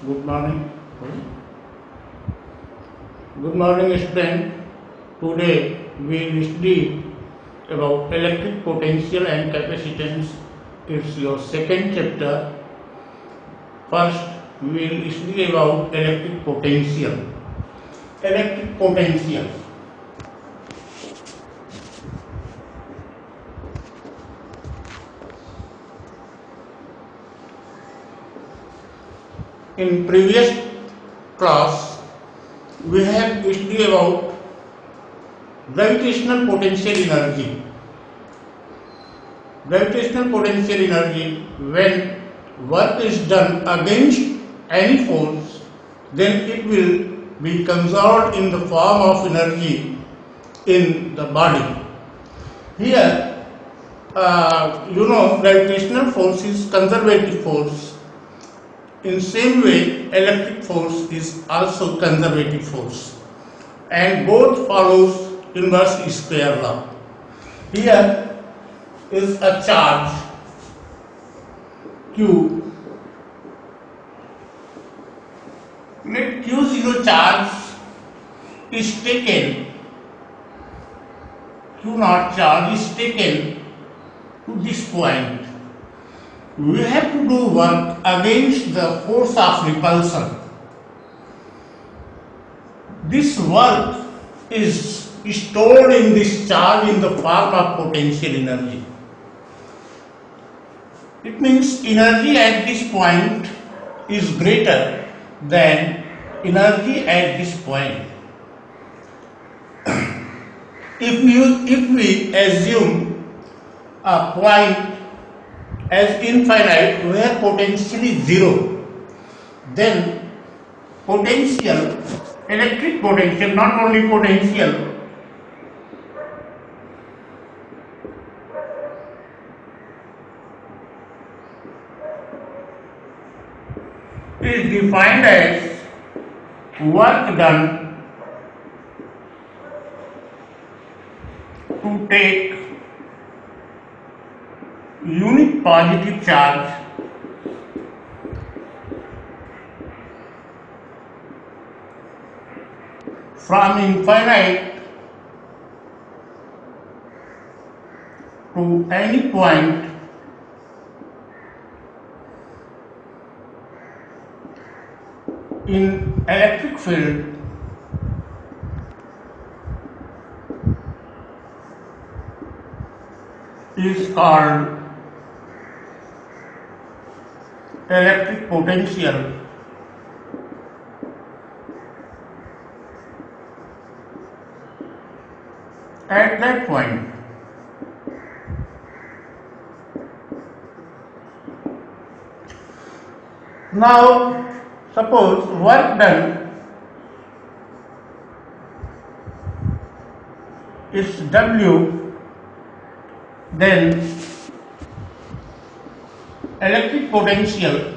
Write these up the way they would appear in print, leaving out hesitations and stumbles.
Good morning. Good morning, student. Today we will study about electric potential and capacitance. It's your second chapter. First, we will study about electric potential. Electric potential. In previous class, we have studied about gravitational potential energy. Gravitational potential energy, when work is done against any force, then it will be conserved in the form of energy in the body. Here, gravitational force is conservative force. In same way, electric force is also conservative force, and both follows inverse square law. Here is a charge Q. Let Q0 charge is taken, Q0 charge is taken to this point. We have to do work against the force of repulsion. This work is stored in this charge in the form of potential energy. It means energy at this point is greater than energy at this point. If we assume a point as infinite where potential is zero, then potential, electric potential, not only potential, is defined as work done to take unit positive charge from infinite to any point in electric field is called electric potential. At that point, now suppose work done is W, then electric potential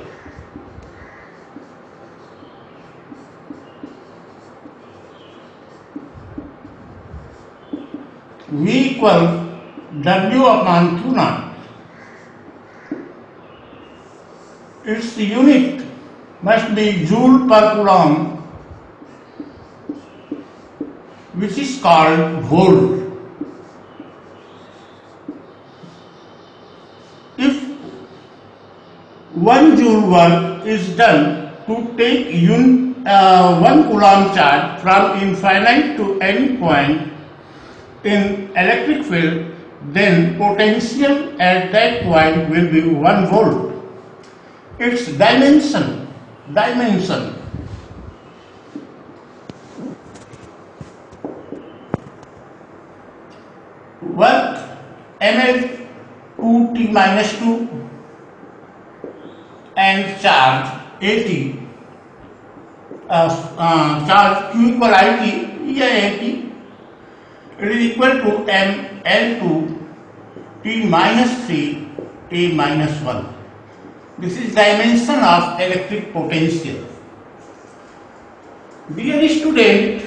V equals W upon Q naught. Its unit must be joule per coulomb, which is called volt. If 1 joule work is done to take 1 coulomb charge from infinite to any point in electric field, then potential at that point will be 1 volt. Its dimension work ml 2t minus 2 and charge at, charge q equal it, at, it is equal to ml2 t minus 3 t minus 1. This is dimension of electric potential. Dear student,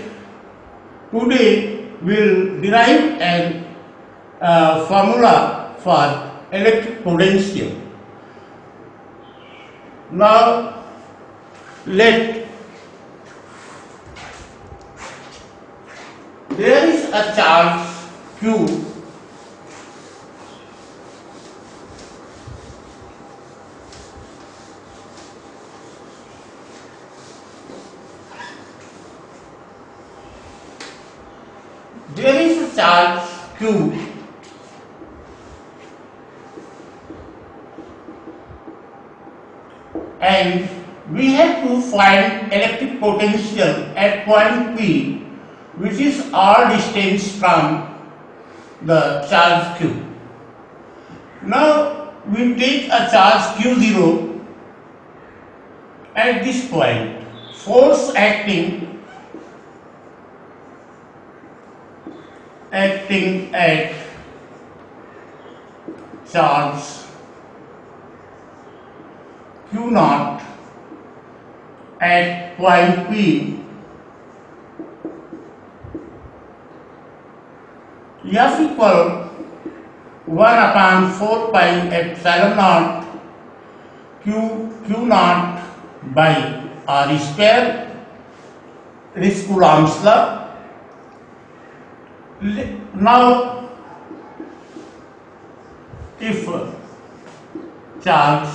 today we will derive an formula for electric potential. Now Let there is a charge Q there is a charge Q and we have to find electric potential at point P, which is r distance from the charge Q. Now we take a charge Q0 at this point. Force acting at charge Q naught at point P, F equal 1 upon 4 pi epsilon naught Q naught by R square. It is Coulomb's law. Now, if charge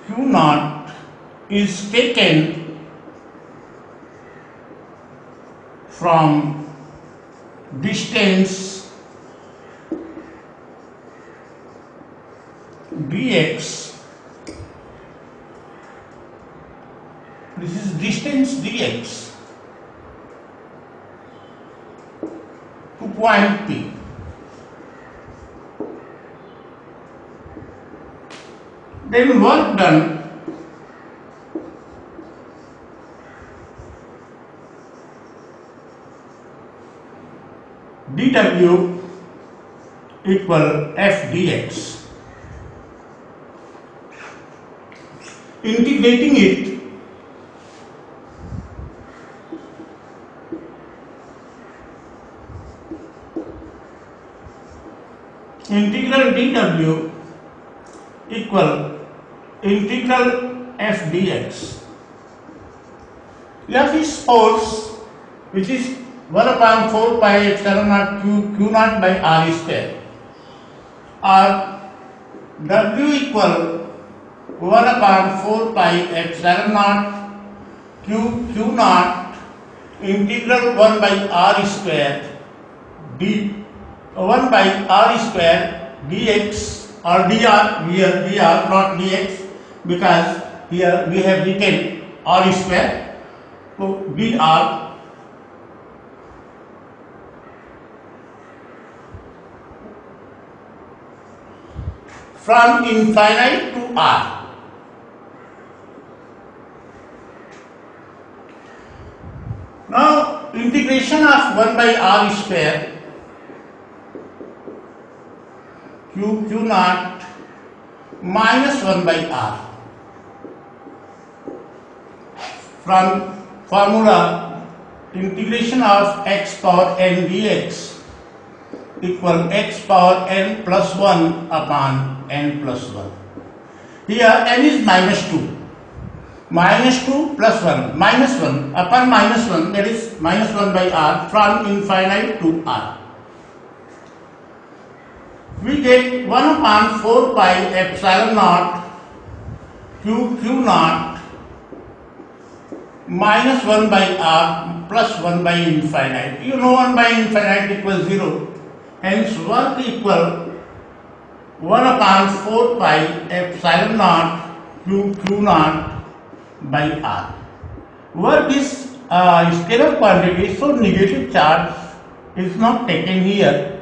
Q naught is taken from distance dx, this is distance dx to point P. Then work done dW equal f dx. Integrating it, integral dW equal integral f dx. F is force, which is 1 upon 4 pi epsilon naught Q naught by R square, or W equal 1 upon 4 pi epsilon naught Q naught integral 1 by R square d 1 by R square dx or dr, here dr not dx, because here we have written R square, so dr from infinite to R. Now integration of 1 by R square Q naught minus 1 by R, from formula integration of x power n dx equal x power n plus 1 upon n plus 1. Here n is minus 2. Minus 2 plus 1, minus 1 upon minus 1, that is minus 1 by R, from infinite to R. We get 1 upon 4 pi epsilon naught Q naught minus 1 by R plus 1 by infinite. You know 1 by infinite equals 0. Hence work equal 1 upon 4 pi epsilon naught Q naught by R. Work is scalar quantity, so negative charge is not taken here.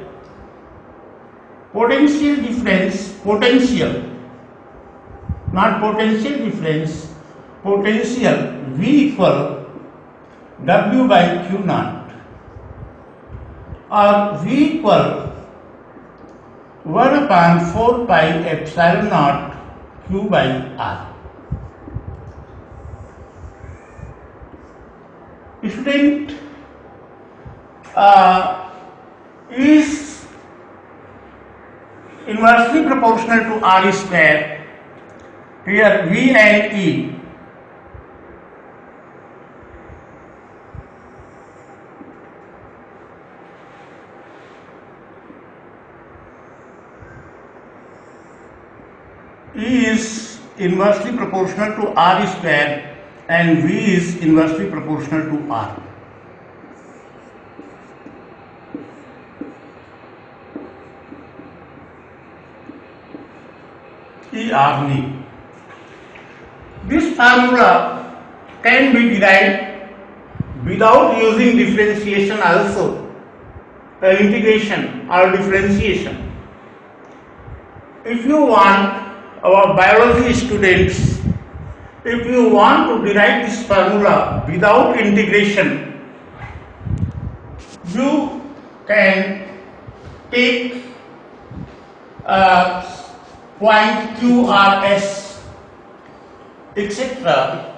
Potential difference, potential, not potential difference, potential V equal W by Q naught, or V equal 1 upon 4 pi epsilon naught Q by R. Student, is inversely proportional to R square, Here V and E is inversely proportional to R square and V is inversely proportional to R. ERV. This formula can be derived without using differentiation also, integration or differentiation. If you want, our biology students, if you want to derive this formula without integration, you can take point QRS, etc.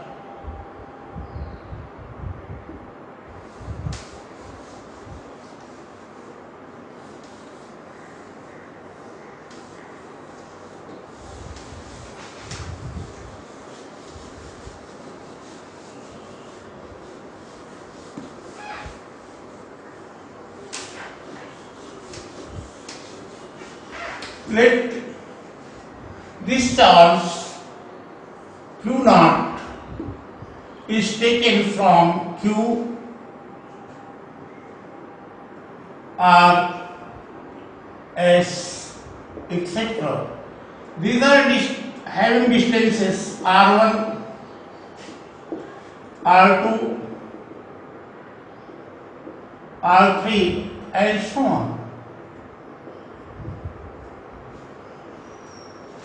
Let this charge Q naught is taken from Q R S etc. These are having distances R1, R2, R3 and so on.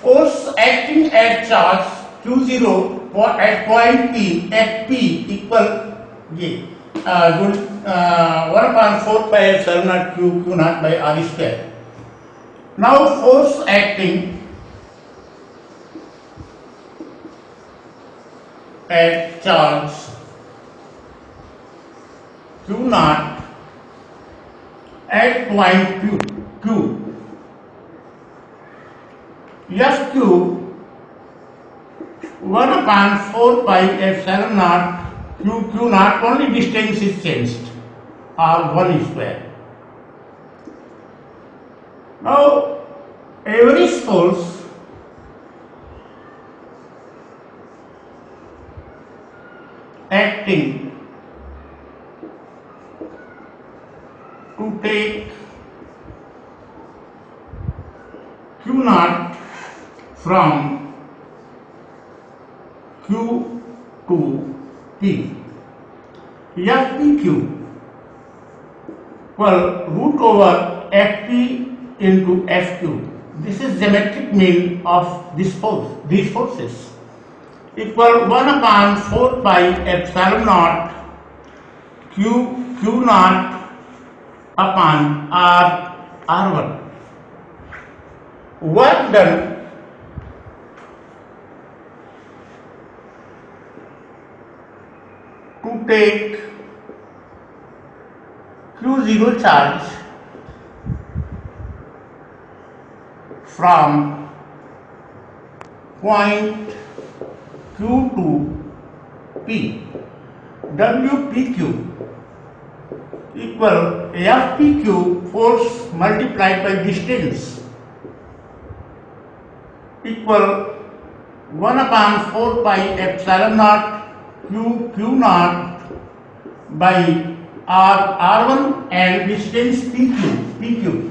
Force acting at charge Q0 at point P at P equal 1/4 pi epsilon naught Q naught by R square. Now force acting at charge Q naught at point Q. Fq 1/4 pi epsilon naught Q naught, only distance is changed, R1 square. Now average force acting to take Q naught from Q to P. FPQ root over FP into FQ. This is geometric mean of these forces, equal 1/4 pi epsilon naught Q naught upon R1. Work done to take Q0 charge from point Q to P. WPQ equal FPQ, force multiplied by distance, equal 1/4 pi epsilon naught Q naught by R1 and distance PQ.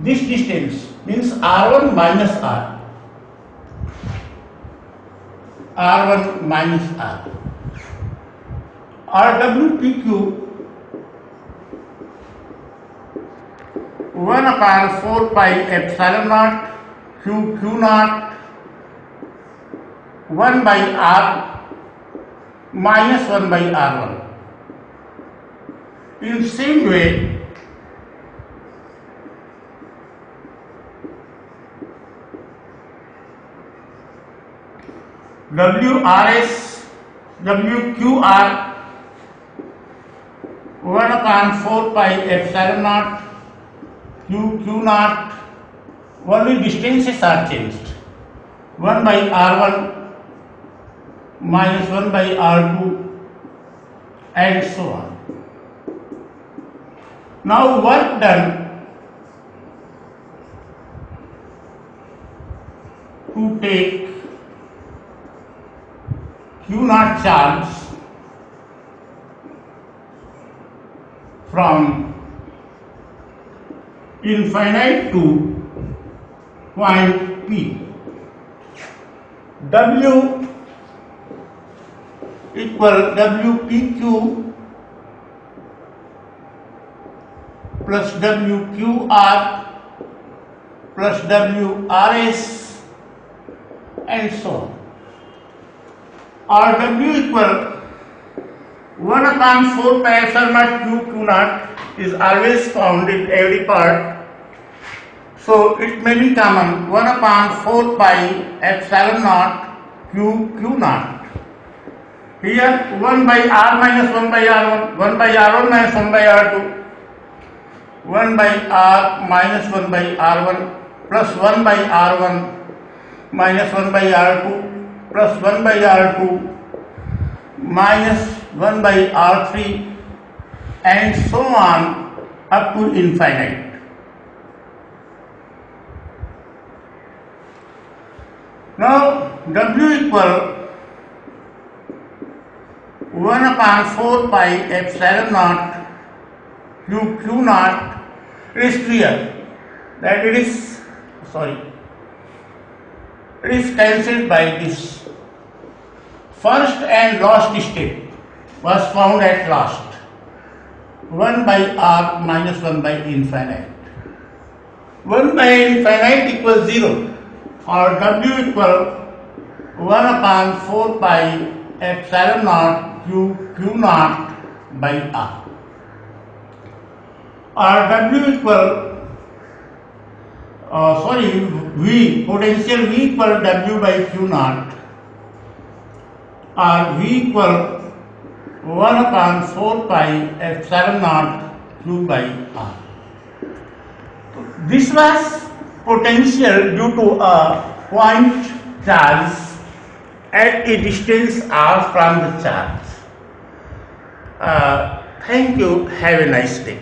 This distance means R1 minus R. R1 minus R. RWPQ 1/4 pi epsilon naught Q naught 1 by R minus 1 by R1. In same way, WRS WQR 1/4 pi epsilon naught Q naught only distances are changed. 1 by r1 minus 1 by r2 and so on. Now work done to take Q naught charge from infinite to point P. W equal WPQ plus WQR plus WRS and so on. RW equal 1 upon 4 pi epsilon naught Q naught is always found in every part. So it may be common 1 upon 4 pi epsilon naught Q naught. Here 1 by R minus 1 by R1, 1 by R1 minus 1 by R2, 1 by R minus 1 by R1 plus 1 by R1 minus 1 by R2 plus 1 by R2 minus 1 by R3 and so on up to infinite. Now W equal 1 upon 4 pi epsilon naught Q naught. It is clear that it is cancelled by this. First and last step was found at last. 1 by R minus 1 by infinite. 1 by infinite equals 0 or W equal 1 upon 4 pi epsilon naught Q naught by R. Or W equal V, potential V equal W by Q naught, or V equal 1 upon 4 pi epsilon naught Q by R. This was potential due to a point charge at a distance r from the charge. Thank you. Have a nice day.